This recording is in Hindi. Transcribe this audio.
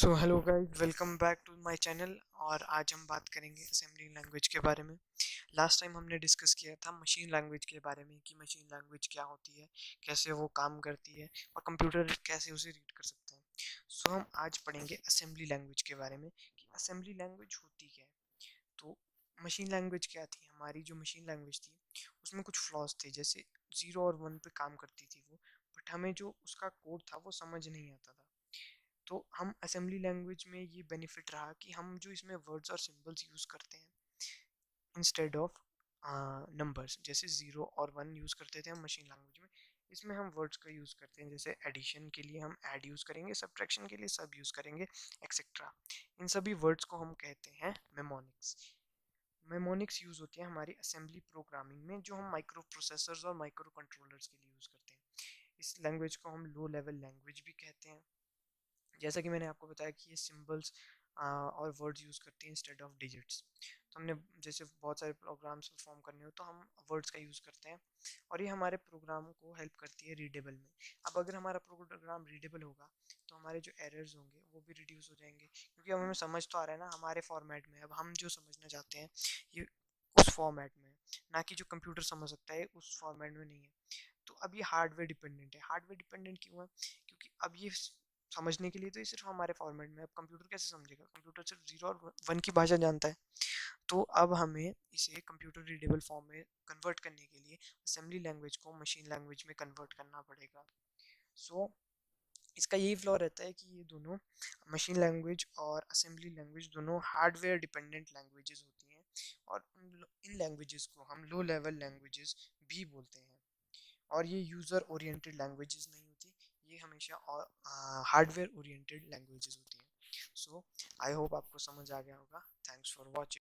So hello guys, welcome back to my channel. और आज हम बात करेंगे असेंबली लैंग्वेज के बारे में। लास्ट टाइम हमने डिस्कस किया था मशीन लैंग्वेज के बारे में कि मशीन लैंग्वेज क्या होती है, कैसे वो काम करती है और कंप्यूटर कैसे उसे रीड कर सकते हैं। सो हम आज पढ़ेंगे असेंबली लैंग्वेज के बारे में कि असेंबली लैंग्वेज होती क्या है। तो मशीन लैंग्वेज क्या थी? हमारी जो मशीन लैंग्वेज थी उसमें कुछ फ्लॉज थे, जैसे 0 और 1 पे काम करती थी वो, बट हमें जो उसका कोड था वो समझ नहीं आता था। तो हम असेंबली लैंग्वेज में ये बेनिफिट रहा कि हम जो इसमें वर्ड्स और सिंबल्स यूज़ करते हैं इंस्टेड ऑफ नंबर्स, जैसे 0 और 1 यूज़ करते थे हम मशीन लैंग्वेज में, इसमें हम वर्ड्स का यूज़ करते हैं। जैसे एडिशन के लिए हम ऐड यूज़ करेंगे, सब्ट्रैक्शन के लिए सब यूज़ करेंगे, एक्सेट्रा। इन सभी वर्ड्स को हम कहते हैं मेमोनिक्स। मेमोनिक्स यूज़ होती है हमारी असेंबली प्रोग्रामिंग में, जो हम माइक्रो प्रोसेसर्स और माइक्रो कंट्रोलर्स के लिए यूज़ करते हैं। इस लैंग्वेज को हम लो लेवल लैंग्वेज भी कहते हैं। जैसा कि मैंने आपको बताया कि ये सिंबल्स और वर्ड्स यूज़ करती हैं इंस्टेड ऑफ डिजिट्स। तो हमने जैसे बहुत सारे प्रोग्राम्स परफॉर्म करने हो तो हम वर्ड्स का यूज़ करते हैं, और ये हमारे प्रोग्राम को हेल्प करती है रीडेबल में। अब अगर हमारा प्रोग्राम रीडेबल होगा तो हमारे जो एरर्स होंगे वो भी रिड्यूस हो जाएंगे, क्योंकि अब हमें समझ तो आ रहा है ना हमारे फॉर्मेट में। अब हम जो समझना चाहते हैं ये उस फॉर्मेट में है, ना कि जो कंप्यूटर समझ सकता है उस फॉर्मेट में नहीं है। तो अब ये हार्डवेयर डिपेंडेंट है। हार्डवेयर डिपेंडेंट क्यों है? क्योंकि अब ये समझने के लिए तो ये सिर्फ हमारे फॉर्मेट में। अब कंप्यूटर कैसे समझेगा? कंप्यूटर सिर्फ 0 और 1 की भाषा जानता है। तो अब हमें इसे कंप्यूटर रीडेबल फॉर्म में कन्वर्ट करने के लिए असेंबली लैंग्वेज को मशीन लैंग्वेज में कन्वर्ट करना पड़ेगा। सो इसका यही फ्लॉ रहता है कि ये दोनों, मशीन लैंग्वेज और असेंबली लैंग्वेज, दोनों हार्डवेयर डिपेंडेंट लैंग्वेजेस होती हैं। और इन लैंग्वेजेस को हम लो लेवल लैंग्वेजेस भी बोलते हैं। और ये यूज़र ओरिएंटेड लैंग्वेजेस नहीं होती, ये हमेशा हार्डवेयर ओरिएंटेड लैंग्वेजेस होती हैं। सो आई होप आपको समझ आ गया होगा। Thanks for watching.